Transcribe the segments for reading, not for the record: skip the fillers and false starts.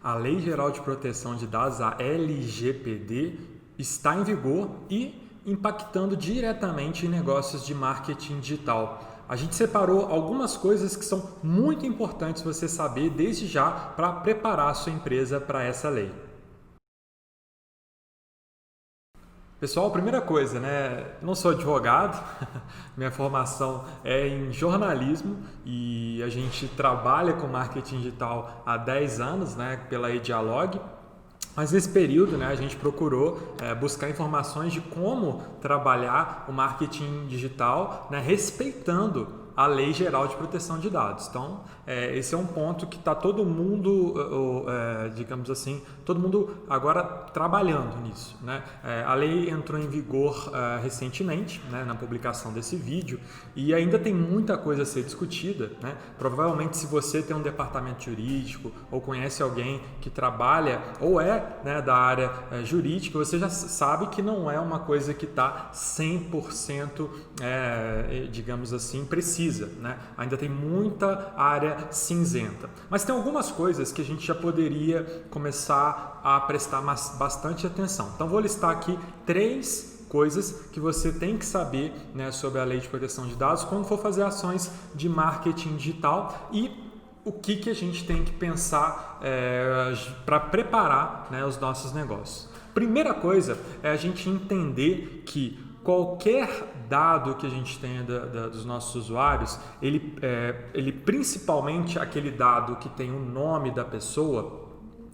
A Lei Geral de Proteção de Dados, a LGPD, está em vigor e impactando diretamente em negócios de marketing digital. A gente separou algumas coisas que são muito importantes você saber desde já para preparar a sua empresa para essa lei. Pessoal, primeira coisa, né? Não sou advogado, minha formação é em jornalismo e a gente trabalha com marketing digital há 10 anos, né, pela eDialog. Mas nesse período, né, a gente procurou buscar informações de como trabalhar o marketing digital, né, respeitando a Lei Geral de Proteção de Dados. Então, esse é um ponto que está todo mundo, digamos assim, todo mundo agora trabalhando nisso, né? A lei entrou em vigor recentemente, né, na publicação desse vídeo, e ainda tem muita coisa a ser discutida, né? Provavelmente, se você tem um departamento jurídico ou conhece alguém que trabalha ou né, da área jurídica, você já sabe que não é uma coisa que está 100%, digamos assim, precisa. Né? Ainda tem muita área cinzenta. Mas tem algumas coisas que a gente já poderia começar a prestar bastante atenção. Então, vou listar aqui 3 coisas que você tem que saber, né, sobre a Lei de Proteção de Dados quando for fazer ações de marketing digital e o que a gente tem que pensar para preparar, né, os nossos negócios. Primeira coisa é a gente entender que qualquer dado que a gente tenha dos nossos usuários, ele principalmente aquele dado que tem o nome da pessoa,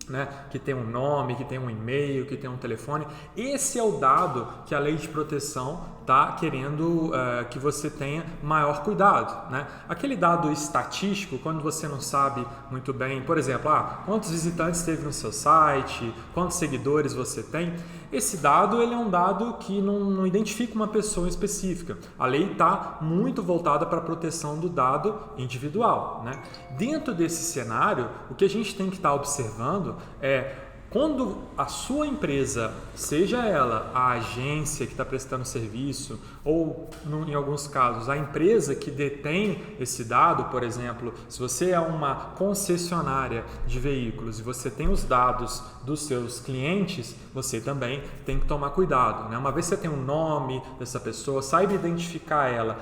né, que tem um nome, que tem um e-mail, que tem um telefone, esse é o dado que a lei de proteção está querendo que você tenha maior cuidado, né? Aquele dado estatístico, quando você não sabe muito bem, por exemplo, quantos visitantes teve no seu site, quantos seguidores você tem, esse dado ele é um dado que não identifica uma pessoa específica. A lei está muito voltada para a proteção do dado individual, né? Dentro desse cenário, o que a gente tem que estar observando é quando a sua empresa, seja ela a agência que está prestando serviço ou, em alguns casos, a empresa que detém esse dado, por exemplo, se você é uma concessionária de veículos e você tem os dados dos seus clientes, você também tem que tomar cuidado, né? Uma vez que você tem o nome dessa pessoa, saiba identificar ela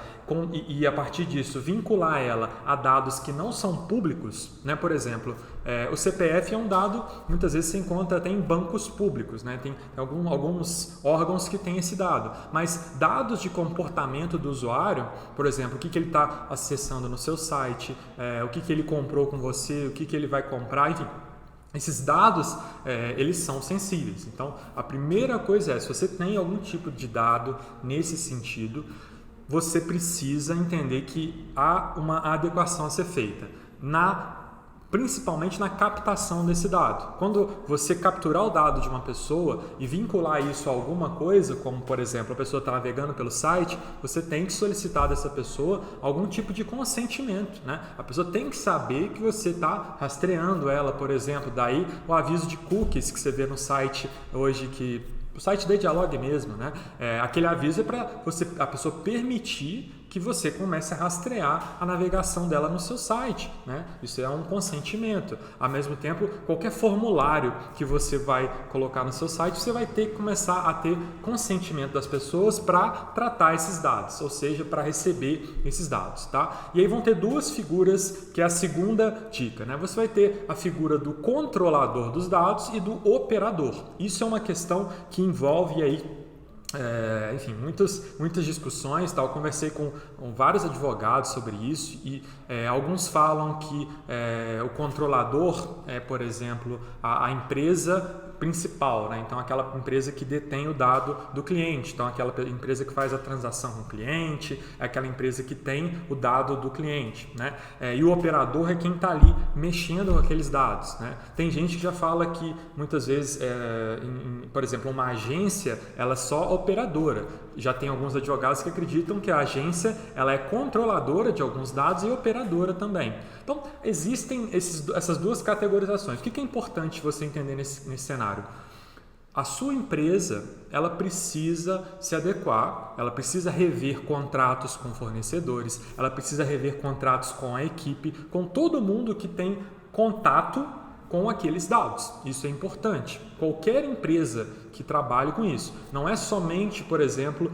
e a partir disso vincular ela a dados que não são públicos, né? Por exemplo, o CPF é um dado, muitas vezes se encontra até em bancos públicos, né? Tem alguns órgãos que têm esse dado, mas dados de comportamento do usuário, por exemplo, o que ele está acessando no seu site, o que ele comprou com você, o que ele vai comprar, enfim. Esses dados, eles são sensíveis. Então, a primeira coisa se você tem algum tipo de dado nesse sentido, você precisa entender que há uma adequação a ser feita, principalmente na captação desse dado. Quando você capturar o dado de uma pessoa e vincular isso a alguma coisa, como por exemplo, a pessoa está navegando pelo site, você tem que solicitar dessa pessoa algum tipo de consentimento, né? A pessoa tem que saber que você está rastreando ela, por exemplo. Daí o aviso de cookies que você vê no site hoje, o site da eDialog mesmo, né? Aquele aviso é para a pessoa permitir que você comece a rastrear a navegação dela no seu site, né? Isso é um consentimento. Ao mesmo tempo, qualquer formulário que você vai colocar no seu site, você vai ter que começar a ter consentimento das pessoas para tratar esses dados, ou seja, para receber esses dados, tá? E aí vão ter 2 figuras, que é a segunda dica, né? Você vai ter a figura do controlador dos dados e do operador. Isso é uma questão que envolve aí enfim, muitas discussões, tá? Eu conversei com vários advogados sobre isso e alguns falam que o controlador é, por exemplo, a empresa principal, né? Então aquela empresa que detém o dado do cliente, então aquela empresa que faz a transação com o cliente, é aquela empresa que tem o dado do cliente, né? E o operador é quem está ali mexendo com aqueles dados, né? Tem gente que já fala que muitas vezes, por exemplo, uma agência ela é só operadora. Já tem alguns advogados que acreditam que a agência ela é controladora de alguns dados e operadora também. Então, existem essas 2 categorizações. O que é importante você entender nesse cenário? A sua empresa, ela precisa se adequar, ela precisa rever contratos com fornecedores, ela precisa rever contratos com a equipe, com todo mundo que tem contato com aqueles dados. Isso é importante. Qualquer empresa que trabalhe com isso. Não é somente, por exemplo,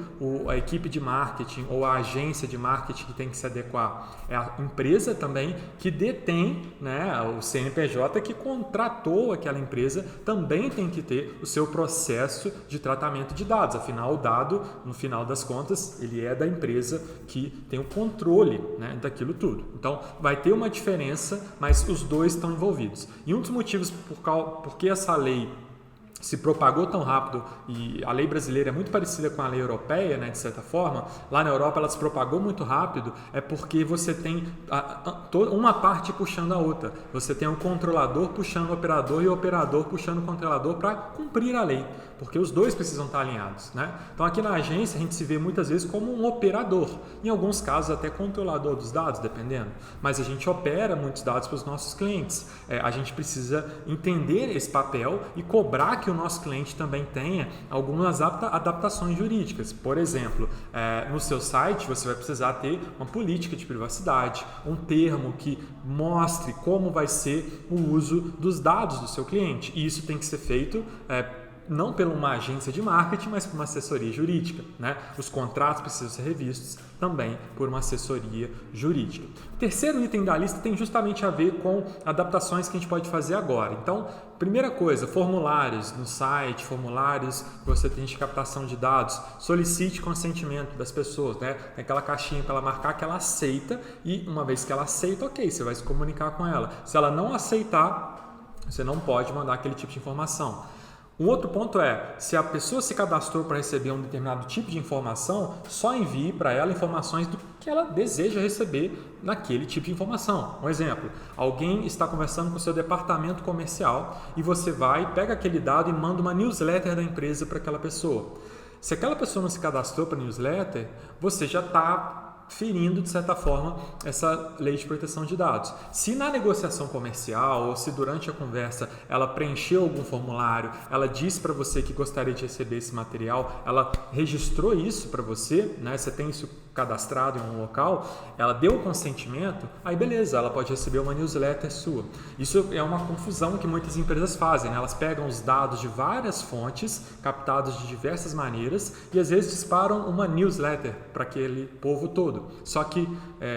a equipe de marketing ou a agência de marketing que tem que se adequar. É a empresa também que detém, né, o CNPJ que contratou aquela empresa também tem que ter o seu processo de tratamento de dados. Afinal, o dado, no final das contas, ele é da empresa que tem o controle, né, daquilo tudo. Então, vai ter uma diferença, mas os dois estão envolvidos. E um dos motivos por que essa lei se propagou tão rápido, e a lei brasileira é muito parecida com a lei europeia, né, de certa forma, lá na Europa ela se propagou muito rápido, é porque você tem uma parte puxando a outra. Você tem o controlador puxando o operador e o operador puxando o controlador para cumprir a lei, porque os dois precisam estar alinhados, né? Então aqui na agência a gente se vê muitas vezes como um operador, em alguns casos até controlador dos dados, dependendo, mas a gente opera muitos dados para os nossos clientes. A gente precisa entender esse papel e cobrar que o nosso cliente também tenha algumas adaptações jurídicas. Por exemplo, no seu site você vai precisar ter uma política de privacidade, um termo que mostre como vai ser o uso dos dados do seu cliente. E isso tem que ser feito não por uma agência de marketing, mas por uma assessoria jurídica, né? Os contratos precisam ser revistos também por uma assessoria jurídica. O terceiro item da lista tem justamente a ver com adaptações que a gente pode fazer agora. Então, primeira coisa, formulários no site, formulários que você tem de captação de dados, solicite consentimento das pessoas, né? Tem aquela caixinha para ela marcar que ela aceita e uma vez que ela aceita, ok, você vai se comunicar com ela. Se ela não aceitar, você não pode mandar aquele tipo de informação. Um outro ponto é, se a pessoa se cadastrou para receber um determinado tipo de informação, só envie para ela informações do que ela deseja receber naquele tipo de informação. Um exemplo, alguém está conversando com o seu departamento comercial e você vai, pega aquele dado e manda uma newsletter da empresa para aquela pessoa. Se aquela pessoa não se cadastrou para a newsletter, você já está ferindo, de certa forma, essa lei de proteção de dados. Se na negociação comercial ou se durante a conversa ela preencheu algum formulário, ela disse para você que gostaria de receber esse material, ela registrou isso para você, né? Você tem isso cadastrado em um local, ela deu o consentimento, aí beleza, ela pode receber uma newsletter sua. Isso é uma confusão que muitas empresas fazem, né? Elas pegam os dados de várias fontes, captados de diversas maneiras, e às vezes disparam uma newsletter para aquele povo todo. Só que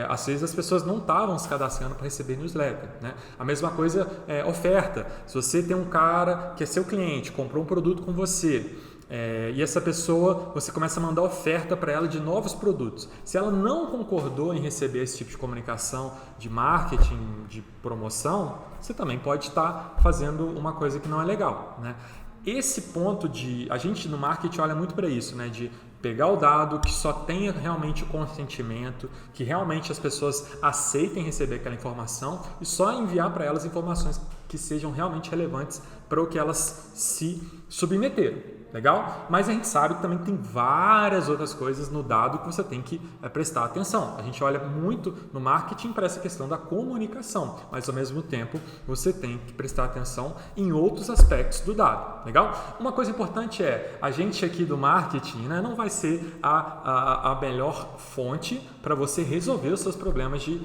às vezes as pessoas não estavam se cadastrando para receber newsletter, né? A mesma coisa é oferta. Se você tem um cara que é seu cliente, comprou um produto com você, e essa pessoa, você começa a mandar oferta para ela de novos produtos. Se ela não concordou em receber esse tipo de comunicação de marketing, de promoção, você também pode estar fazendo uma coisa que não é legal, né? Esse ponto a gente no marketing olha muito para isso, né? De pegar o dado que só tenha realmente o consentimento, que realmente as pessoas aceitem receber aquela informação e só enviar para elas informações que sejam realmente relevantes para o que elas se submeteram. Legal? Mas a gente sabe que também tem várias outras coisas no dado que você tem que prestar atenção. A gente olha muito no marketing para essa questão da comunicação, mas ao mesmo tempo você tem que prestar atenção em outros aspectos do dado. Legal? Uma coisa importante é, a gente aqui do marketing, né, não vai ser a melhor fonte para você resolver os seus problemas de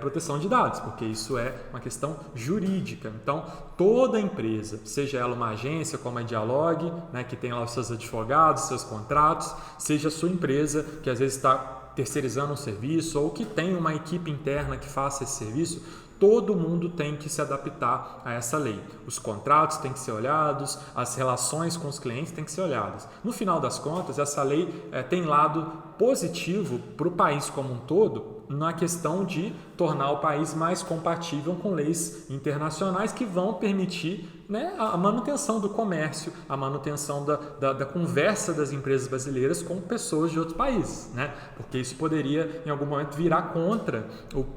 proteção de dados, porque isso é uma questão jurídica. Então, toda empresa, seja ela uma agência como a Dialog, né, que tem lá os seus advogados, seus contratos, seja a sua empresa que às vezes está terceirizando um serviço ou que tem uma equipe interna que faça esse serviço, todo mundo tem que se adaptar a essa lei. Os contratos têm que ser olhados, as relações com os clientes têm que ser olhadas. No final das contas, essa lei tem lado positivo para o país como um todo, na questão de tornar o país mais compatível com leis internacionais que vão permitir, né, a manutenção do comércio, a manutenção da conversa das empresas brasileiras com pessoas de outros países, né? Porque isso poderia em algum momento virar contra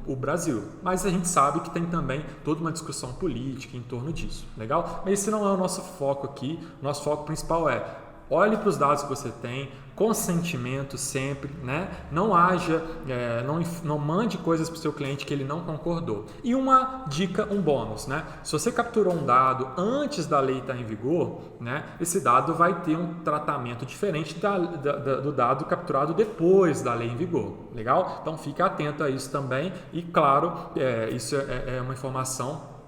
o Brasil. Mas a gente sabe que tem também toda uma discussão política em torno disso, legal? Mas esse não é o nosso foco aqui. Nosso foco principal é: olhe para os dados que você tem, consentimento sempre, né? Não haja, não mande coisas para o seu cliente que ele não concordou. E uma dica, um bônus, né? Se você capturou um dado antes da lei estar em vigor, né? Esse dado vai ter um tratamento diferente do dado capturado depois da lei em vigor, legal? Então fique atento a isso também e claro, isso é uma informação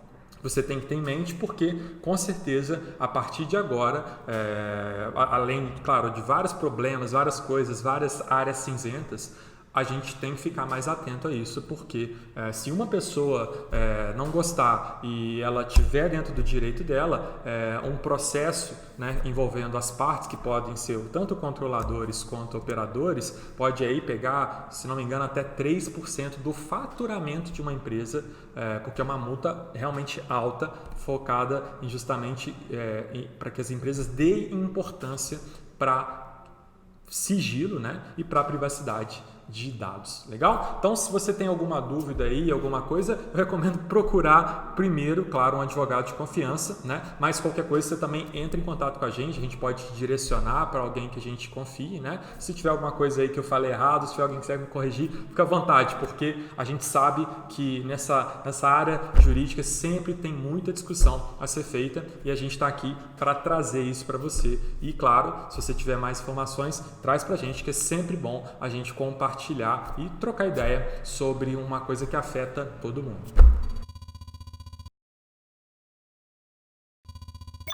você tem que ter em mente, porque com certeza a partir de agora, além, claro, de vários problemas, várias coisas, várias áreas cinzentas, a gente tem que ficar mais atento a isso, porque se uma pessoa não gostar e ela tiver dentro do direito dela, um processo, né, envolvendo as partes, que podem ser tanto controladores quanto operadores, pode aí pegar, se não me engano, até 3% do faturamento de uma empresa, porque é uma multa realmente alta, focada em justamente para que as empresas deem importância para sigilo, né, e para a privacidade de dados. Legal? Então, se você tem alguma dúvida aí, alguma coisa, eu recomendo procurar primeiro, claro, um advogado de confiança, né? Mas qualquer coisa você também entra em contato com a gente pode te direcionar para alguém que a gente confie, né? Se tiver alguma coisa aí que eu falei errado, se tiver alguém que quiser me corrigir, fica à vontade, porque a gente sabe que nessa área jurídica sempre tem muita discussão a ser feita e a gente está aqui para trazer isso para você. E claro, se você tiver mais informações, traz para a gente, que é sempre bom a gente compartilhar e trocar ideia sobre uma coisa que afeta todo mundo.